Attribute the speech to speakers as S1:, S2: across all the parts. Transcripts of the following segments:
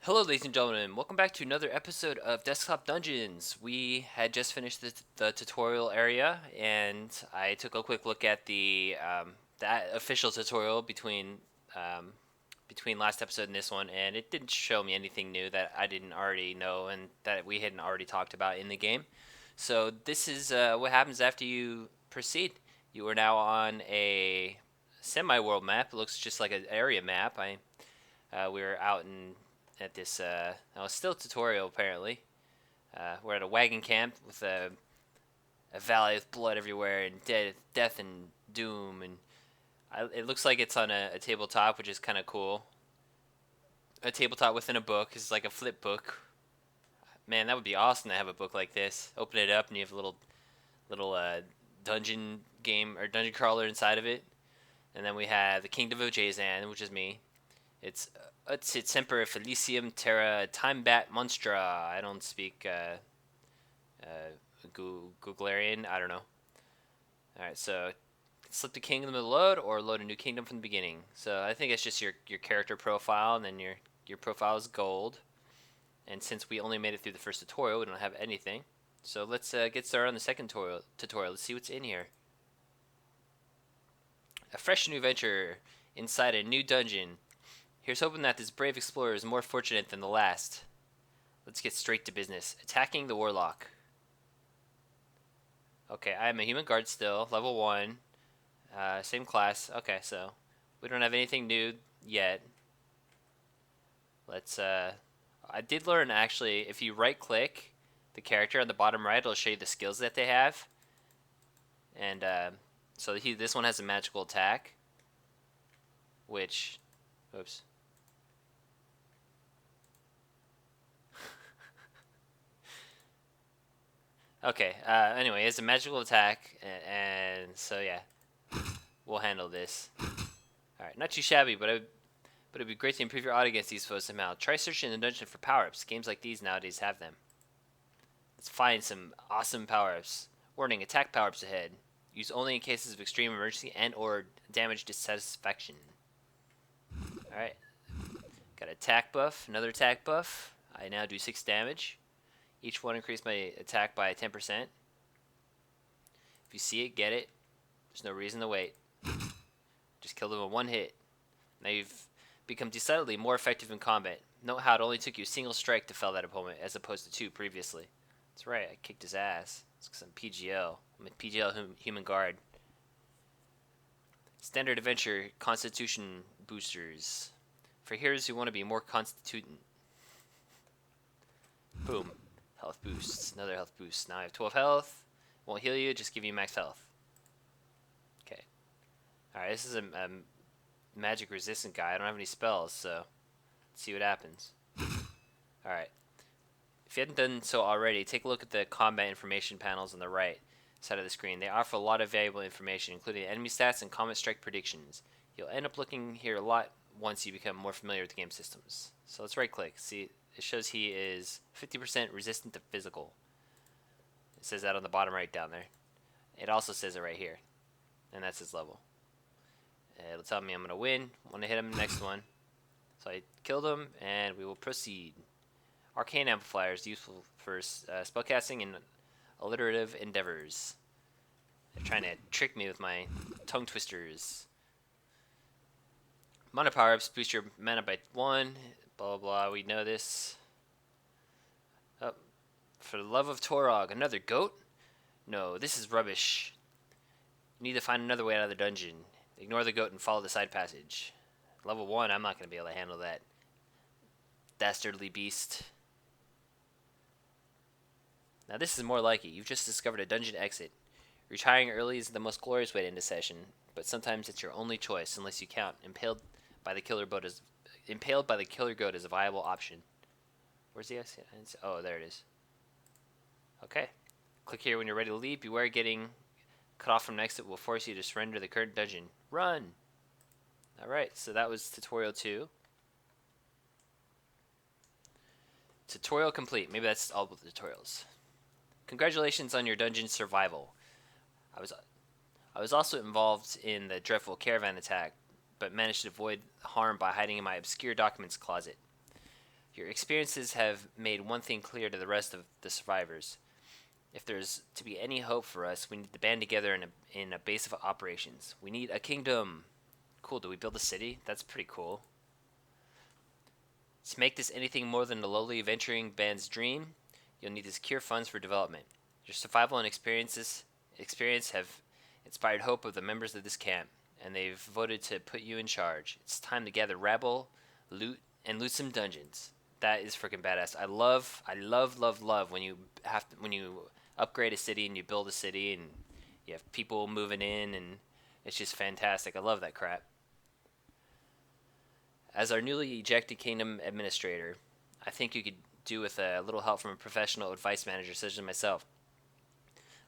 S1: Hello, ladies and gentlemen. Welcome back to another episode of Desktop Dungeons. We had just finished the tutorial area, and I took a quick look at that official tutorial um, between last episode and this one, and it didn't show me anything new that I didn't already know and that we hadn't already talked about in the game. So this is what happens after you proceed. You are now on a semi-world map. It looks just like an area map. We're out in at this. Still tutorial apparently. We're at a wagon camp with a valley with blood everywhere and death and doom, and it looks like it's on a tabletop, which is kind of cool. A tabletop within a book is like a flip book. Man, that would be awesome to have a book like this. Open it up and you have a little dungeon game or dungeon crawler inside of it. And then we have the Kingdom of Jazan, which is me. It's Semper Felicium Terra Time Bat Monstra. I don't speak Googlarian. I don't know. All right, so slip the kingdom to load or load a new kingdom from the beginning. So I think it's just your character profile, and then your profile is gold. And since we only made it through the first tutorial, we don't have anything. So let's get started on the second tutorial. Let's see what's in here. A fresh new adventure inside a new dungeon. Here's hoping that this brave explorer is more fortunate than the last. Let's get straight to business. Attacking the warlock. Okay, I am a human guard still, level 1. Same class. Okay, so we don't have anything new yet. Let's, I did learn actually, if you right click the character on the bottom right, it'll show you the skills that they have. And, so this one has a magical attack, which, oops. Okay, anyway, it's a magical attack, and so yeah, we'll handle this. Alright, not too shabby, but it'd be great to improve your odds against these foes somehow. Try searching in the dungeon for power-ups. Games like these nowadays have them. Let's find some awesome power-ups. Warning, attack power-ups ahead. Use only in cases of extreme emergency and or damage dissatisfaction. Alright, got attack buff, another attack buff. I now do 6 damage. Each one increased my attack by 10%. If you see it, get it. There's no reason to wait. Just kill them in one hit. Now you've become decidedly more effective in combat. Note how it only took you a single strike to fell that opponent, as opposed to 2 previously. That's right, I kicked his ass. It's because I'm PGL. I'm a PGL Human Guard. Standard Adventure Constitution Boosters. For heroes who want to be more constituent. Boom. Health boosts. Another health boost. Now I have 12 health. Won't heal you, just give you max health. Okay. Alright, this is a magic resistant guy. I don't have any spells, so let's see what happens. Alright. If you hadn't done so already, take a look at the combat information panels on the right side of the screen. They offer a lot of valuable information, including enemy stats and combat strike predictions. You'll end up looking here a lot once you become more familiar with the game systems. So let's right click. See, it shows he is 50% resistant to physical. It says that on the bottom right down there. It also says it right here. And that's his level. It'll tell me I'm going to win. I want to hit him next one. So I killed him, and we will proceed. Arcane Amplifier is useful for spellcasting and alliterative endeavors. They're trying to trick me with my tongue twisters. Mana power-ups boost your mana by 1. Blah, blah, blah. We know this. Oh, for the love of Torog, another goat? No, this is rubbish. You need to find another way out of the dungeon. Ignore the goat and follow the side passage. Level 1, I'm not going to be able to handle that dastardly beast. Now this is more like it. You've just discovered a dungeon exit. Retiring early is the most glorious way to end a session, but sometimes it's your only choice unless you count by the killer impaled by the killer goat as a viable option. Where's the exit? Oh, there it is. Okay. Click here when you're ready to leave. Beware getting cut off from an exit will force you to surrender the current dungeon. Run! Alright, so that was tutorial 2. Tutorial complete. Maybe that's all the tutorials. Congratulations on your dungeon survival. I was also involved in the dreadful caravan attack, but managed to avoid harm by hiding in my obscure documents closet. Your experiences have made one thing clear to the rest of the survivors. If there's to be any hope for us, we need to band together in a base of operations. We need a kingdom. Cool, do we build a city? That's pretty cool. To make this anything more than a lowly venturing band's dream, you'll need to secure funds for development. Your survival and experience have inspired hope of the members of this camp, and they've voted to put you in charge. It's time to gather rabble, loot some dungeons. That is freaking badass. I love when you when you upgrade a city and you build a city and you have people moving in, and it's just fantastic. I love that crap. As our newly ejected kingdom administrator, I think you could do with a little help from a professional advice manager such as myself.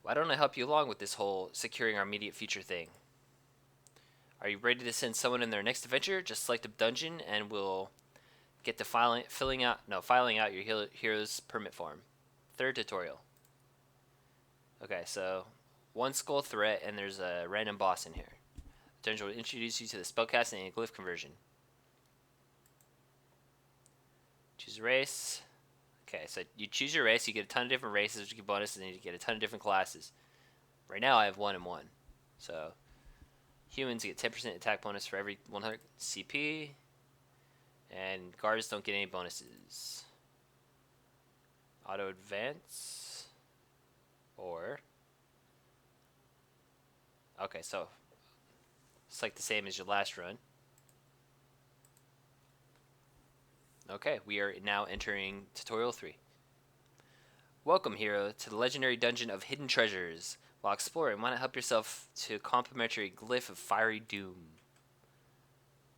S1: Why don't I help you along with this whole securing our immediate future thing? Are you ready to send someone in their next adventure? Just select a dungeon and we'll get to filing out your hero's permit form. Third tutorial. Okay, so one skull threat and there's a random boss in here. The dungeon will introduce you to the spellcasting and glyph conversion. Choose a race. Okay, so you choose your race, you get a ton of different races, which give bonuses, and you get a ton of different classes. Right now I have 1 and 1. So humans get 10% attack bonus for every 100 CP, and guards don't get any bonuses. Auto advance, or okay, so it's like the same as your last run. Okay, we are now entering Tutorial 3. Welcome, hero, to the legendary dungeon of hidden treasures. While exploring, why not help yourself to a complimentary glyph of fiery doom?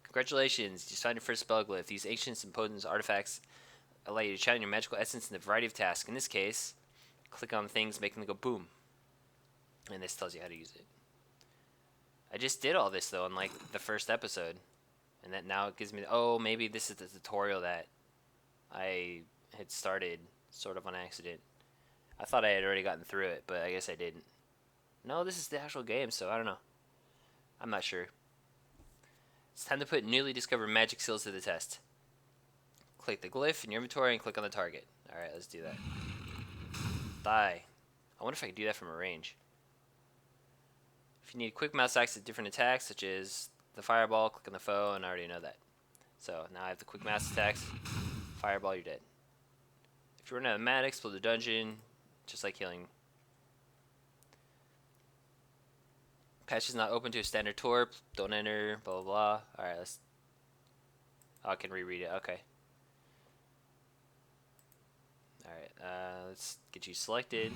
S1: Congratulations, you found your first spell glyph. These ancient and potent artifacts allow you to channel your magical essence in a variety of tasks. In this case, click on things, making them go boom. And this tells you how to use it. I just did all this, though, in, like, the first episode. And that now it gives me, oh, maybe this is the tutorial that I had started sort of on accident. I thought I had already gotten through it, but I guess I didn't. No, this is the actual game, so I don't know. I'm not sure. It's time to put newly discovered magic skills to the test. Click the glyph in your inventory and click on the target. Alright, let's do that. Die. I wonder if I can do that from a range. If you need quick mouse access to different attacks, such as the fireball, click on the foe, and I already know that. So now I have the quick mouse attacks. Fireball, you're dead. If you run out of mana, explode the dungeon, just like healing. Patch is not open to a standard tour. Don't enter. Blah blah blah. All right, let's. Oh, I can reread it. Okay. All right. Let's get you selected.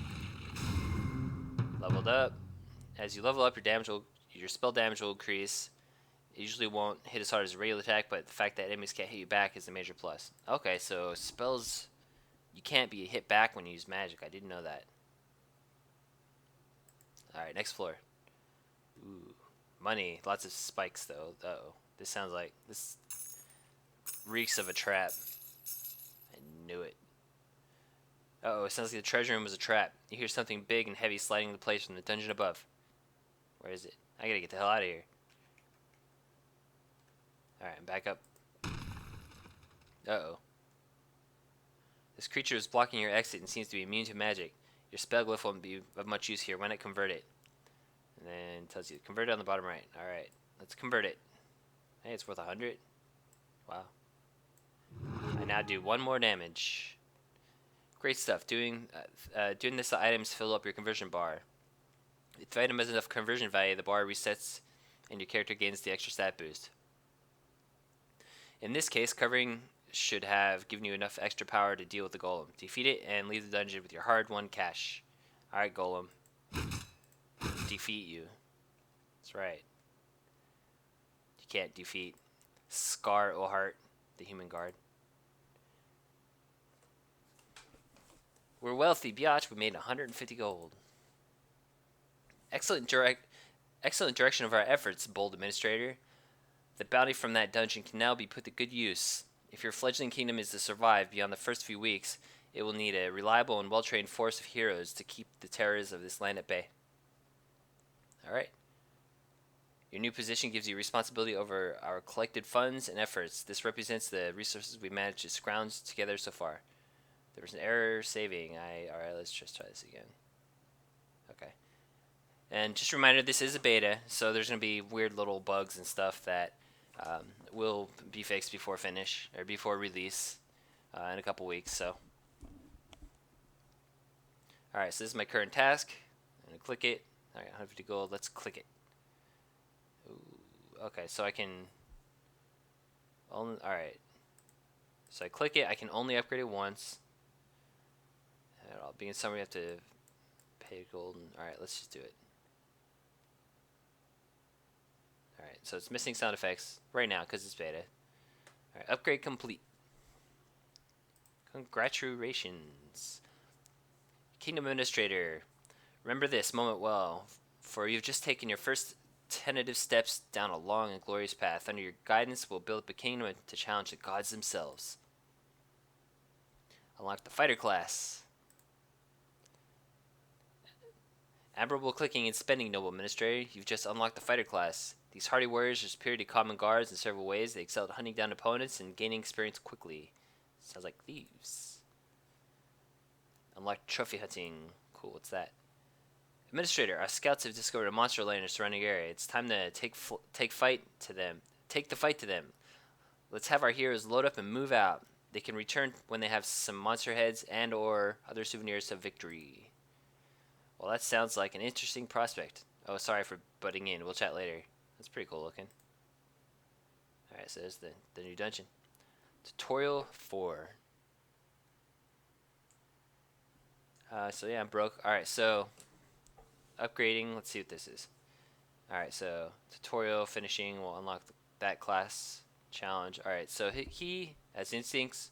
S1: Leveled up. As you level up, your spell damage will increase. It usually won't hit as hard as a regular attack, but the fact that enemies can't hit you back is a major plus. Okay, so spells, you can't be hit back when you use magic. I didn't know that. Alright, next floor. Ooh, money. Lots of spikes, though. Uh-oh. This reeks of a trap. I knew it. Uh-oh, it sounds like the treasure room was a trap. You hear something big and heavy sliding into place from the dungeon above. Where is it? I gotta get the hell out of here. Alright, I'm back up. Uh-oh. This creature is blocking your exit and seems to be immune to magic. Your spell glyph won't be of much use here. Why not convert it? And then it tells you to convert it on the bottom right. Alright, let's convert it. Hey, it's worth 100. Wow. I now do 1 more damage. Great stuff. Doing this, the items fill up your conversion bar. If the item has enough conversion value, the bar resets and your character gains the extra stat boost. In this case, covering should have given you enough extra power to deal with the golem. Defeat it and leave the dungeon with your hard-won cash. Alright, golem. Defeat you. That's right. You can't defeat Scar Ohart, the human guard. We're wealthy, biatch. We made 150 gold. Excellent direction of our efforts, bold administrator. The bounty from that dungeon can now be put to good use. If your fledgling kingdom is to survive beyond the first few weeks, it will need a reliable and well-trained force of heroes to keep the terrors of this land at bay. Alright. Your new position gives you responsibility over our collected funds and efforts. This represents the resources we managed to scrounge together so far. There was an error saving. Alright, let's just try this again. Okay. And just a reminder, this is a beta, so there's going to be weird little bugs and stuff that will be fixed before finish, or before release in a couple weeks, so. Alright, so this is my current task. I'm going to click it. Alright, 150 gold. Let's click it. Ooh, okay, so I can... Alright. So I click it. I can only upgrade it once. Being in summer, you have to pay gold. Alright, let's just do it. Alright, so it's missing sound effects right now because it's beta. Alright, upgrade complete. Congratulations. Kingdom Administrator. Remember this moment well, for you've just taken your first tentative steps down a long and glorious path. Under your guidance, we'll build up a kingdom to challenge the gods themselves. Unlock the fighter class. Admirable clicking and spending, noble administrator. You've just unlocked the fighter class. These hardy warriors are superior to common guards in several ways. They excel at hunting down opponents and gaining experience quickly. Sounds like thieves. Unlock trophy hunting. Cool, what's that? Administrator, our scouts have discovered a monster lair in the surrounding area. It's time to take the fight to them. Let's have our heroes load up and move out. They can return when they have some monster heads and or other souvenirs of victory. Well, that sounds like an interesting prospect. Oh, sorry for butting in. We'll chat later. That's pretty cool looking. Alright, so there's the new dungeon. Tutorial 4. So yeah, I'm broke. Alright, so upgrading. Let's see what this is. Alright, so tutorial finishing will unlock that class challenge. Alright, so he has instincts.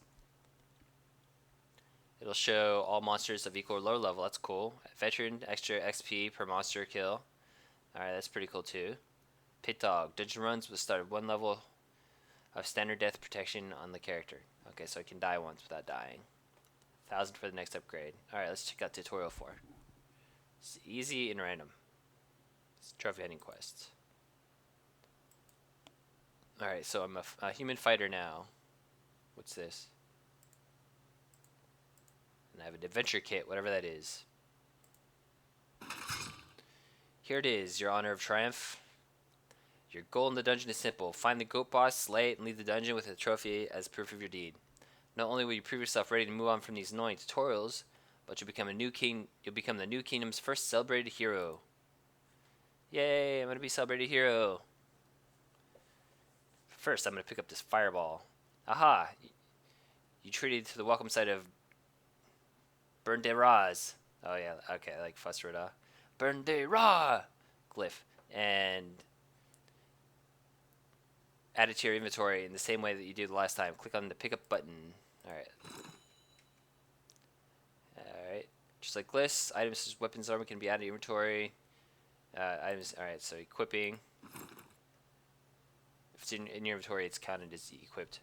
S1: It'll show all monsters of equal or lower level. That's cool. Veteran, extra XP per monster kill. Alright, that's pretty cool too. Pit Dog. Dungeon runs will start at 1 level of standard death protection on the character. Okay, so I can die once without dying. 1,000 for the next upgrade. Alright, let's check out tutorial 4. It's easy and random. It's trophy hunting quest. Alright, so I'm a human fighter now. What's this? And I have an adventure kit, whatever that is. Here it is, your honor of triumph. Your goal in the dungeon is simple. Find the goat boss, slay it, and leave the dungeon with a trophy as proof of your deed. Not only will you prove yourself ready to move on from these annoying tutorials, but you'll become the new kingdom's first celebrated hero. Yay, I'm gonna be celebrated hero. First, I'm gonna pick up this fireball. Aha! You treated to the welcome side of Burn de Raz. Oh yeah, okay, like Fusrada. Burn de Ra glyph. And add it to your inventory in the same way that you did the last time. Click on the pickup button. Alright. Alright. Just like this, items such as weapons, armor can be added to your inventory. Items, alright, so equipping. If it's in your inventory, it's counted as equipped.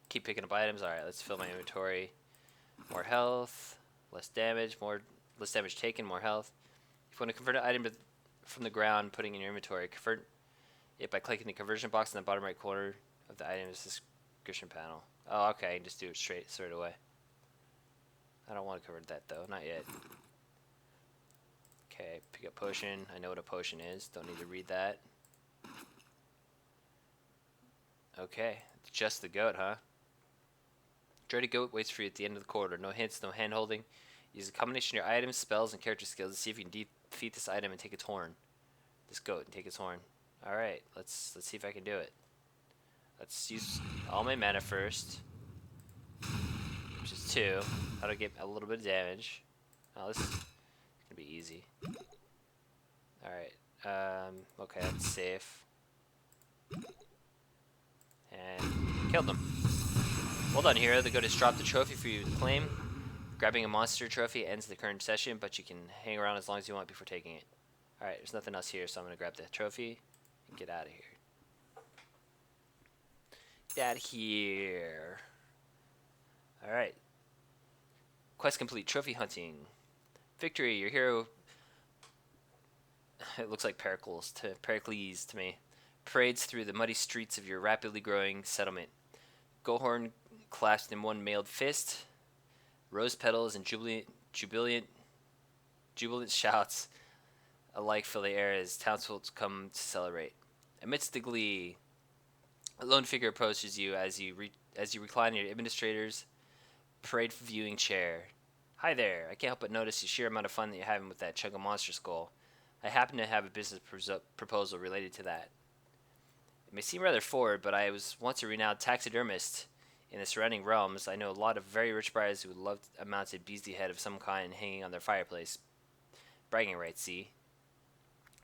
S1: Keep picking up items. Alright, let's fill my inventory. More health, less damage taken, more health. If you want to convert an item from the ground, putting in your inventory, convert it by clicking the conversion box in the bottom right corner of the item's description panel. Oh, okay, I can just do it straight away. I don't want to convert that though, not yet. Okay, pick up potion. I know what a potion is. Don't need to read that. Okay, it's just the goat, huh? Dreaded goat waits for you at the end of the corridor. No hints, no hand holding. Use a combination of your items, spells, and character skills to see if you can defeat this item and take its horn. This goat and take its horn. Alright, let's see if I can do it. Let's use all my mana first. Which is 2. That'll get a little bit of damage. Oh, this is gonna be easy. Alright. Okay, that's safe. And killed them. Well done, hero. The goat has dropped the trophy for you to claim. Grabbing a monster trophy ends the current session, but you can hang around as long as you want before taking it. Alright, there's nothing else here, so I'm going to grab the trophy and get out of here. Get out of here. Alright. Quest complete. Trophy hunting. Victory. Your hero It looks like Pericles to me. Parades through the muddy streets of your rapidly growing settlement. Gohorn clasped in one mailed fist, rose petals and jubilant shouts alike fill the air as townsfolk come to celebrate. Amidst the glee, a lone figure approaches you as you recline in your administrator's parade viewing chair. Hi there. I can't help but notice the sheer amount of fun that you're having with that chunk of monster skull. I happen to have a business proposal related to that. It may seem rather forward, but I was once a renowned taxidermist in the surrounding realms. I know a lot of very rich brides who would love a mounted beastly head of some kind hanging on their fireplace. Bragging rights, see?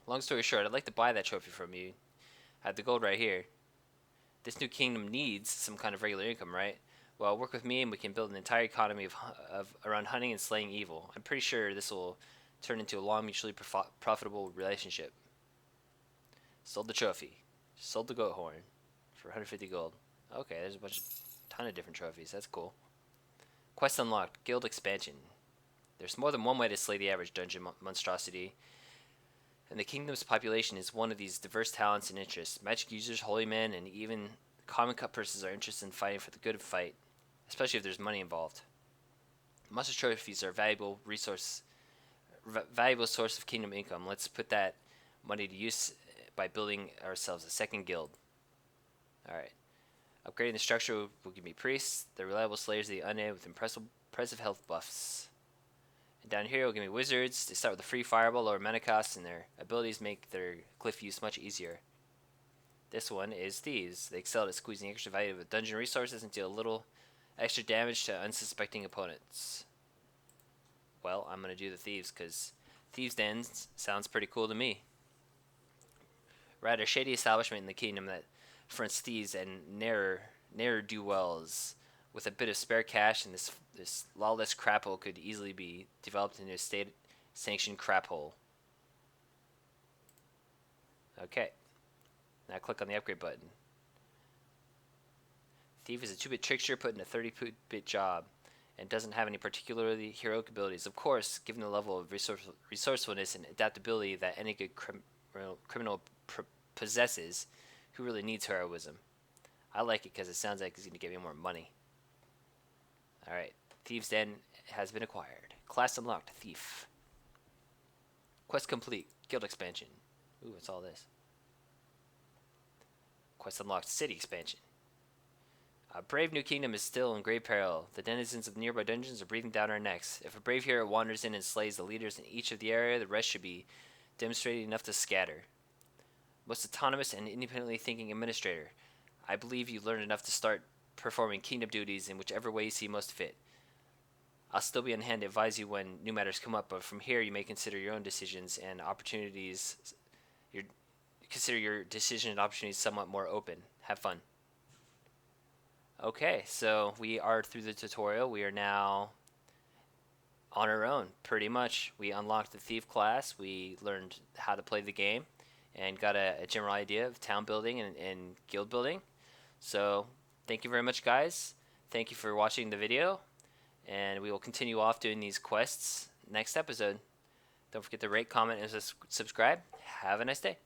S1: Long story short, I'd like to buy that trophy from you. I have the gold right here. This new kingdom needs some kind of regular income, right? Well, work with me and we can build an entire economy of around hunting and slaying evil. I'm pretty sure this will turn into a long, mutually profitable relationship. Sold the trophy. Sold the goat horn for 150 gold. Okay, there's a ton of different trophies. That's cool. Quest unlocked. Guild expansion. There's more than one way to slay the average dungeon monstrosity, and the kingdom's population is one of these diverse talents and interests. Magic users, holy men, and even common cut persons are interested in fighting for the good of fight, especially if there's money involved. Monster trophies are a valuable source of kingdom income. Let's put that money to use by building ourselves a second guild. Alright. Upgrading the structure will give me priests. They're reliable slayers of the undead with impressive health buffs. And down here will give me wizards. They start with a free fireball, lower mana costs, and their abilities make their glyph use much easier. This one is thieves. They excel at squeezing extra value of dungeon resources and deal a little extra damage to unsuspecting opponents. Well, I'm going to do the thieves because Thieves' Den sounds pretty cool to me. Rather shady establishment in the kingdom that fronts thieves and ne'er-do-wells. With a bit of spare cash, and this lawless crap hole could easily be developed into a state-sanctioned crap hole. Okay. Now click on the upgrade button. Thief is a 2-bit trickster put in a 30-bit job and doesn't have any particularly heroic abilities. Of course, given the level of resourcefulness and adaptability that any good criminal possesses, who really needs heroism? I like it because it sounds like it's going to give me more money. Alright, Thieves' Den has been acquired. Class unlocked, Thief. Quest complete, Guild expansion. Ooh, what's all this? Quest unlocked, City expansion. A brave new kingdom is still in great peril. The denizens of nearby dungeons are breathing down our necks. If a brave hero wanders in and slays the leaders in each of the area, the rest should be demonstrated enough to scatter. Most autonomous and independently thinking administrator. I believe you learned enough to start performing kingdom duties in whichever way you see most fit. I'll still be on hand to advise you when new matters come up, but from here you may consider your own decisions and opportunities. Consider your decision and opportunities somewhat more open. Have fun. Okay, so we are through the tutorial. We are now on our own, pretty much. We unlocked the Thief class. We learned how to play the game and got a general idea of town building and guild building. So thank you very much, guys. Thank you for watching the video, and we will continue off doing these quests next episode. Don't forget to rate, comment, and subscribe. Have a nice day.